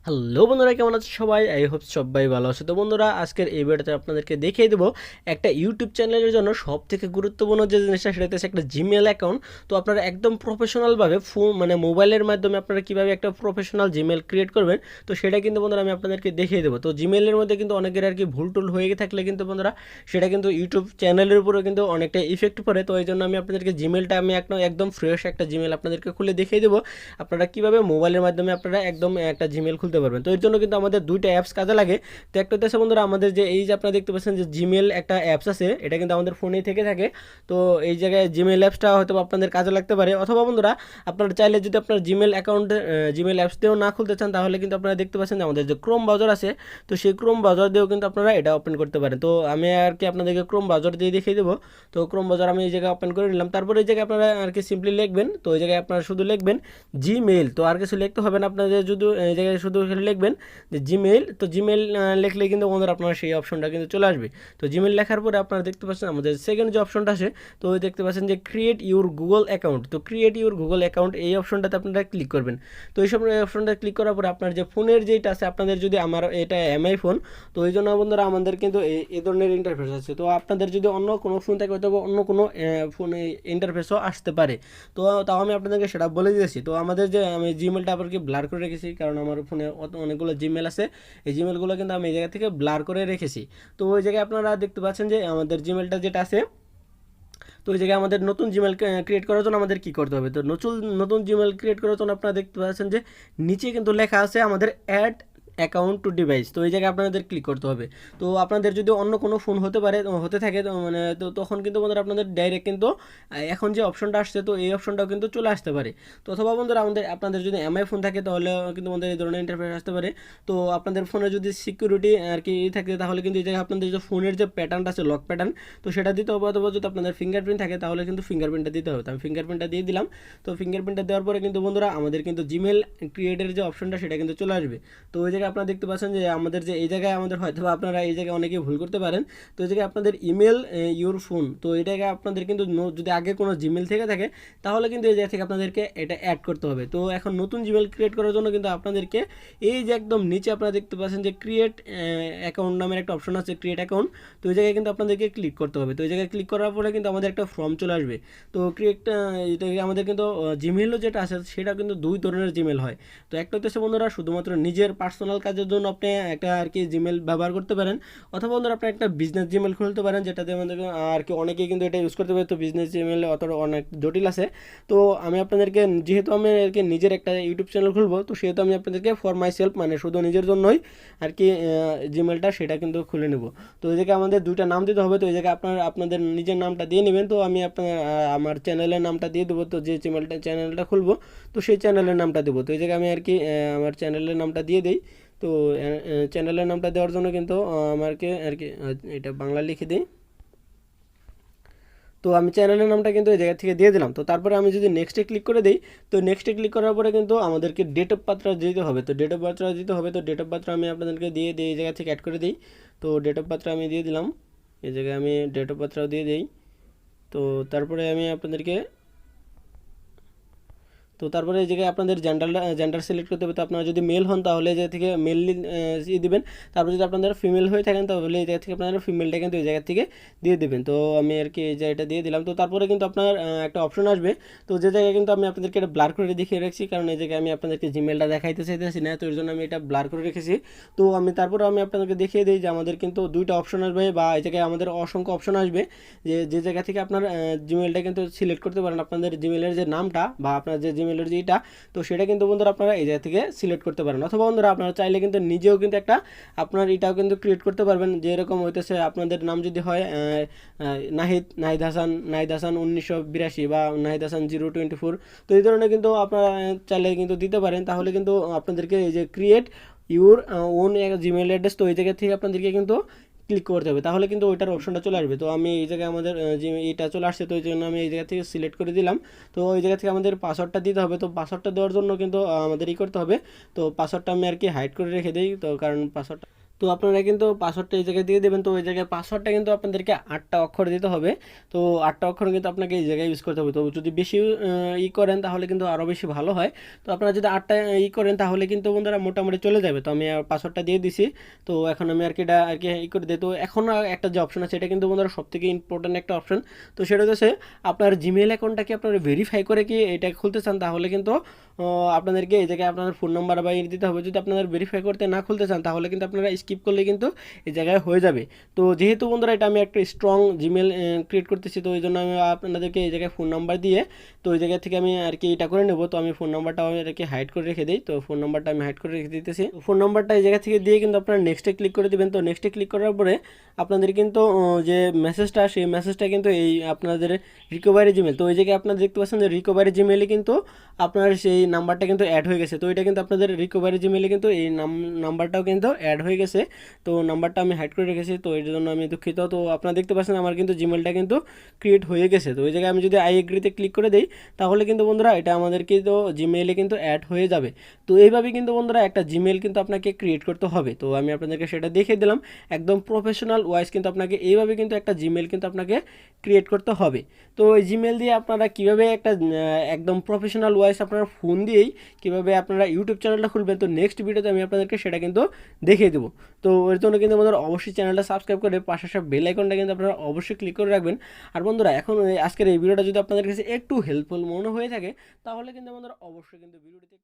Hello বন্ধুরা, কেমন আছে সবাই? আই হোপ সবাই ভালো আছে। তো বন্ধুরা, আজকের এই ভিডিওতে আপনাদেরকে দেখিয়ে দেবো একটা ইউটিউব চ্যানেলের জন্য সব থেকে গুরুত্বপূর্ণ যে জিনিসটা, সেটা হচ্ছে একটা জিমেল অ্যাকাউন্ট। তো আপনারা একদম প্রফেশনালভাবে ফোন মানে মোবাইলের মাধ্যমে আপনারা কীভাবে একটা প্রফেশনাল জিমেল ক্রিয়েট করবেন, তো সেটা কিন্তু বন্ধুরা আমি আপনাদেরকে দেখিয়ে দেবো। তো জিমেলের মধ্যে কিন্তু অনেকের আর কি ভুল টুল হয়ে থাকলে কিন্তু বন্ধুরা সেটা কিন্তু ইউটিউব চ্যানেলের উপরেও কিন্তু অনেকটা ইফেক্ট পড়ে। তো এই জন্য আমি আপনাদেরকে জিমেলটা আমি একদম ফ্রেশ একটা জিমেল আপনাদেরকে খুলে দেখিয়ে দেবো আপনারা কীভাবে মোবাইলের মাধ্যমে আপনারা একদম একটা জিমেল খুলতে পারবেন। তো এর জন্য কিন্তু আমাদের দুইটা অ্যাপস কাজে লাগে। তো একটা হচ্ছে বন্ধুরা আমাদের যে এই যে আপনারা দেখতে পাচ্ছেন যে জিমেল একটা অ্যাপস আছে, এটা কিন্তু আমাদের ফোনেই থেকে থাকে। তো এই জায়গায় জিমেল অ্যাপসটা হয়তো আপনাদের কাজে লাগতে পারে, অথবা বন্ধুরা আপনারা চাইলে যদি আপনার জিমেল অ্যাকাউন্ট জিমেল অ্যাপস দিয়েও না খুলতে চান, তাহলে কিন্তু আপনারা দেখতে পাচ্ছেন যে আমাদের যে ক্রোম ব্রাউজার আছে, তো সেই ক্রোম ব্রাউজার দিয়েও কিন্তু আপনারা এটা ওপেন করতে পারেন। তো আমি আর কি আপনাদেরকে ক্রোম ব্রাউজার দিয়ে দেখিয়ে দেবো। তো ক্রোম ব্রাউজার আমি এই জায়গায় ওপেন করে নিলাম। তারপরে এই জায়গায় আপনারা আর কি সিম্পলি লিখবেন, তো এই জায়গায় আপনারা শুধু লিখবেন জিমেইল। তো আর কিছু লিখতে হবে না, আপনাদের যদি এই জায়গায় শুধু লিখবেন যে জিমেইল। তো জিমেইল লিখলে কিন্তু বন্ধুরা আপনার সেই অপশনটা কিন্তু চলে আসবে। তো জিমেইল লেখার পরে আপনারা দেখতে পাচ্ছেন আমাদের সেকেন্ড যে অপশনটা আছে, তো ওই দেখতে পাচ্ছেন যে ক্রিয়েট ইউর গুগল অ্যাকাউন্ট। তো ক্রিয়েট ইউর গুগল অ্যাকাউন্ট এই অপশনটাতে আপনারা ক্লিক করবেন। তো এই সব অপশনটা ক্লিক করার পরে আপনার যে ফোনের যেটা আছে, আপনাদের যদি আমার এটা এমআই ফোন, তো এই জন্য বন্ধুরা আমাদের কিন্তু এই ধরনের ইন্টারফেস আছে। তো আপনাদের যদি অন্য কোনো ফোন থাকে, হয়তো অন্য কোনো ফোনে ইন্টারফেসও আসতে পারে। তো তাও আমি আপনাদেরকে সেটা বলে দিয়েছি। তো আমাদের যে আমি জিমেলটা আবার কি ব্লার করে রেখেছি, কারণ আমার ফোনে অনেকগুলো জিমেল আছে। এই জিমেলগুলো কিন্তু আমি এই জায়গা থেকে ব্লার করে রেখেছি। তো ওই জায়গায় আপনারা দেখতে পাচ্ছেন যে আমাদের জিমেলটা যেটা আছে, তো ওই জায়গায় আমাদের নতুন জিমেল ক্রিয়েট করার জন্য আমাদের কী করতে হবে। তো নতুন নতুন জিমেল ক্রিয়েট করার জন্য আপনারা দেখতে পাচ্ছেন যে নিচে কিন্তু লেখা আছে আমাদের অ্যাড অ্যাকাউন্ট টু ডিভাইস। তো এই জায়গায় আপনাদের ক্লিক করতে হবে। তো আপনাদের যদি অন্য কোনো ফোন হতে পারে, হতে থাকে, তো মানে তো তখন কিন্তু বন্ধুরা আপনাদের ডাইরেক্ট কিন্তু এখন যে অপশনটা আসছে, তো এই অপশনটাও কিন্তু চলে আসতে পারে। তো অথবা বন্ধুরা আপনাদের যদি এমআই ফোন থাকে, তাহলে কিন্তু আমাদের এই ধরনের ইন্টারফেস আসতে পারে। তো আপনাদের ফোনে যদি সিকিউরিটি আর কি থাকে, তাহলে কিন্তু এই জায়গায় আপনাদের যে ফোনের যে প্যাটার্নটা আছে, লক প্যাটার্ন, তো সেটা দিতে হবে। অথবা যদি আপনাদের ফিঙ্গারপ্রিন্ট থাকে, তাহলে কিন্তু ফিঙ্গারপ্রিন্টটা দিতে হবে। তো আমি ফিঙ্গারপ্রিন্টটা দিয়ে দিলাম। তো ফিঙ্গারপ্রিন্টটা দেওয়ার পরে কিন্তু বন্ধুরা আমাদের কিন্তু জিমেল ক্রিয়েটের যে অপশনটা, সেটা কিন্তু চলে আসবে। তো ওই জায়গায় আপনারা দেখতে পাচ্ছেন যে আমাদের যে এই জায়গায় আমাদের হয়তো আপনারা এই জায়গায় অনেকেই ভুল করতে পারেন। তো এই জায়গায় আপনাদের ইমেল ইউর ফোন, তো এটাকে আপনাদের কিন্তু যদি আগে কোনো জিমেল থেকে থাকে, তাহলে কিন্তু এই জায়গা থেকে আপনাদেরকে এটা অ্যাড করতে হবে। তো এখন নতুন জিমেল ক্রিয়েট করার জন্য কিন্তু আপনাদেরকে এই যে একদম নিচে আপনারা দেখতে পাচ্ছেন যে ক্রিয়েট অ্যাকাউন্ট নামের একটা অপশন আছে, ক্রিয়েট অ্যাকাউন্ট। তো এই জায়গায় কিন্তু আপনাদেরকে ক্লিক করতে হবে। তো এই জায়গায় ক্লিক করার পরে কিন্তু আমাদের একটা ফর্ম চলে আসবে। তো ক্রিয়েট এটা আমাদের কিন্তু জিমেলও যেটা আছে, সেটা কিন্তু দুই ধরনের জিমেল হয়। তো একটা হচ্ছে বন্ধুরা শুধুমাত্র নিজের পার্সোনাল কাজের জন্য আপনি একটা আর কি জিমেল ব্যবহার করতে পারেন, অথবা বন্ধুরা আপনি একটা বিজনেস জিমেল খুলতে পারেন, যেটাতে আমাদের আর কি অনেকেই কিন্তু এটা ইউজ করতে পারে। তো বিজনেস জিমেল অতটা অনেক জটিল আছে। তো আমি আপনাদেরকে, যেহেতু আমি আর কি নিজের একটা ইউটিউব চ্যানেল খুলবো, তো সেহেতু আমি আপনাদেরকে ফর মাই সেলফ মানে শুধু নিজের জন্যই আর কি জিমেলটা সেটা কিন্তু খুলে নেব। তো এই জায়গায় আমাদের দুইটা নাম দিতে হবে। তো এই জায়গায় আপনাদের নিজের নামটা দিয়ে নেবেন। তো আমি আপনার আমার চ্যানেলের নামটা দিয়ে দেবো। তো যে চ্যানেলটা খুলবো, তো সেই চ্যানেলের নামটা দেবো। তো এই জায়গায় আমি আর কি আমার চ্যানেলের নামটা দিয়ে দিই। তো চ্যানেলের নামটা দেওয়ার জন্য কিন্তু আমাকে আর কি এটা বাংলা লিখে দিই। তো আমি চ্যানেলের নামটা কিন্তু এই জায়গা থেকে দিয়ে দিলাম। তো তারপরে আমি যদি নেক্সটে ক্লিক করে দিই, তো নেক্সটে ক্লিক করার পরে কিন্তু আমাদেরকে ডেট অফ বার্থটা দিতে হবে। তো ডেট অফ বার্থটা দিতে হবে। তো ডেট অফ বার্থটা আমি আপনাদেরকে দিয়ে দিই, এই জায়গা থেকে অ্যাড করে দিই। তো ডেট অফ বার্থটা আমি দিয়ে দিলাম, এই জায়গায় আমি ডেট অফ বার্থটাও দিয়ে দিই। তো তারপরে আমি আপনাদেরকে, তো তারপরে এই জায়গায় আপনাদের জেন্ডার সিলেক্ট করতে হবে। তো আপনারা যদি মেল হন, তাহলে এই জায়গা থেকে মেল দিবেন। তারপর যদি আপনারা ফিমেল হয়ে থাকেন, তাহলে এই জায়গা থেকে আপনারা ফিমেলটা কিন্তু এই জায়গা থেকে দিয়ে দেবেন। তো আমি আর কি এই জায়গাটা দিয়ে দিলাম। তো তারপরে কিন্তু আপনার একটা অপশন আসবে। তো যে জায়গায় কিন্তু আমি আপনাদেরকে এটা ব্লার করে দেখিয়ে রাখছি, কারণ এই জায়গায় আমি আপনাদেরকে জিমেলটা দেখাইতে চাইতেছি না, তো এর জন্য আমি এটা ব্লার করে রেখেছি। তো তারপরে আমি আপনাদেরকে দেখিয়ে দিই যে আমাদের কিন্তু দুইটা অপশন আসবে, বা এই জায়গায় আমাদের অসংখ্য অপশন আসবে। যে জায়গা থেকে আপনার জিমেলটা কিন্তু সিলেক্ট করতে পারেন, আপনাদের জিমেলের যে নামটা বা আপনার যে জিমেলের যেটা, তো সেটা কিন্তু বন্ধুরা আপনারা এই জায়গা থেকে সিলেক্ট করতে পারেন। অথবা বন্ধুরা আপনারা চাইলে কিন্তু নিজেও কিন্তু একটা আপনার এটাও কিন্তু ক্রিয়েট করতে পারবেন। যেরকম হইতেছে আপনাদের নাম যদি হয় নাহিদ হাসান 1982 বা নাহিদ হাসান 024, তো এই ধরনের কিন্তু আপনারা চাইলে কিন্তু দিতে পারেন। তাহলে কিন্তু আপনাদেরকে এই যে create your own Gmail address, তো এই জায়গা থেকে আপনাদেরকে কিন্তু ক্লিক করতে হবে, তাহলে কিন্তু ওইটার অপশনটা চলে আসবে। তো আমি এই জায়গায় আমাদের যে এইটা চলে আসছে, তো এই জন্য আমি এই জায়গা থেকে সিলেক্ট করে দিলাম। তো ওই জায়গা থেকে আমাদের পাসওয়ার্ডটা দিতে হবে। তো পাসওয়ার্ডটা দেওয়ার জন্য কিন্তু আমাদের করতে হবে। তো পাসওয়ার্ডটা আমি আর কি হাইড করে রেখে দিই, তো কারণ পাসওয়ার্ডটা, তো আপনারা কিন্তু পাসওয়ার্ডটা এই জায়গায় দিয়ে দেবেন। তো এই জায়গায় পাসওয়ার্ডটা কিন্তু আপনাদেরকে 8টা অক্ষর দিতে হবে। তো 8টা অক্ষর কিন্তু আপনাকে এই জায়গায় ইউজ করতে হবে। তো যদি বেশি করেন তাহলে কিন্তু আরও বেশি ভালো হয়। তো আপনারা যদি 8টা করেন তাহলে কিন্তু বন্ধুরা মোটামুটি চলে যাবে। তো আমি পাসওয়ার্ডটা দিয়ে দিছি। তো এখন আমি আর কি এটা আর কি করে দিই। তো এখন একটা যে অপশন আছে এটা কিন্তু বন্ধুরা সবথেকে ইম্পর্টেন্ট একটা অপশন। তো সেটা হচ্ছে আপনার জিমেইল অ্যাকাউন্টটাকে আপনারা ভেরিফাই করে কি এটা খুলতে চান তাহলে কিন্তু আপনাদেরকে এই জায়গায় আপনাদের ফোন নাম্বার বা দিতে হবে। যদি আপনাদের ভেরিফাই করতে না খুলতে চান তাহলে কিন্তু আপনারা স্কিপ করলে কিন্তু এই জায়গায় হয়ে যাবে। তো যেহেতু বন্ধুরা এটা আমি একটা স্ট্রং জিমেল ক্রিয়েট করতেছি, তো এই জন্য আমি আপনাদেরকে এই জায়গায় ফোন নাম্বার দিয়ে তো ওই জায়গা থেকে আমি আর কি এটা করে নেব। তো আমি ফোন নাম্বারটা আমি আর কি হাইড করে রেখে দিই। তো ফোন নাম্বারটা আমি হাইড করে রেখে দিতেছি। ফোন নাম্বারটা এই জায়গা থেকে দিয়ে কিন্তু আপনারা নেক্সটে ক্লিক করে দেবেন। তো নেক্সটে ক্লিক করার পরে আপনাদের কিন্তু যে মেসেজটা সেই মেসেজটা কিন্তু এই আপনাদের রিকভারি জিমেল। তো ওই জায়গায় আপনারা দেখতে পাচ্ছেন যে রিকভারি জিমেলে কিন্তু আপনার সেই নাম্বারটা কিন্তু অ্যাড হয়ে গেছে। তো এটা কিন্তু আপনাদের রিকভারি জিমেলে কিন্তু এই নাম্বারটাও কিন্তু অ্যাড হয়ে গেছে। তো নাম্বারটা আমি হাইড করে রেখেছি, তো এর জন্য আমি দুঃখিত। তো আপনারা দেখতে পাচ্ছেন আমার কিন্তু জিমেলটা কিন্তু ক্রিয়েট হয়ে গেছে। তো ওই জায়গায় আমি যদি আই এগ্রিতে ক্লিক করে দিই তাহলে কিন্তু বন্ধুরা এটা আমাদেরকে তো জিমেইলে কিন্তু অ্যাড হয়ে যাবে। তো এইভাবে কিন্তু বন্ধুরা একটা জিমেইল কিন্তু আপনাকে ক্রিয়েট করতে হবে। তো আমি আপনাদেরকে সেটা দেখিয়ে দিলাম একদম প্রফেশনাল ওয়াইজ। কিন্তু আপনাকে এইভাবে কিন্তু একটা জিমেইল কিন্তু আপনাকে ক্রিয়েট করতে হবে। তো ওই জিমেইল দিয়ে আপনারা কীভাবে একটা একদম প্রফেশনাল ওয়াইজ আপনারা ফোন দিয়েই কীভাবে আপনারা ইউটিউব চ্যানেলটা খুলবেন, তো নেক্সট ভিডিওতে আমি আপনাদেরকে সেটা কিন্তু দেখিয়ে দেবো। তো এর জন্য কিন্তু আমাদের অবশ্যই চ্যানেলটা সাবস্ক্রাইব করে পাশে সব বেল আইকনটা কিন্তু আপনারা অবশ্যই ক্লিক করে রাখবেন। আর বন্ধুরা এখন আজকের এই ভিডিওটা যদি আপনাদের কাছে একটু হেল্পফুল মনে হয়ে থাকে তাহলে কিন্তু আমাদের অবশ্যই কিন্তু ভিডিওটিতে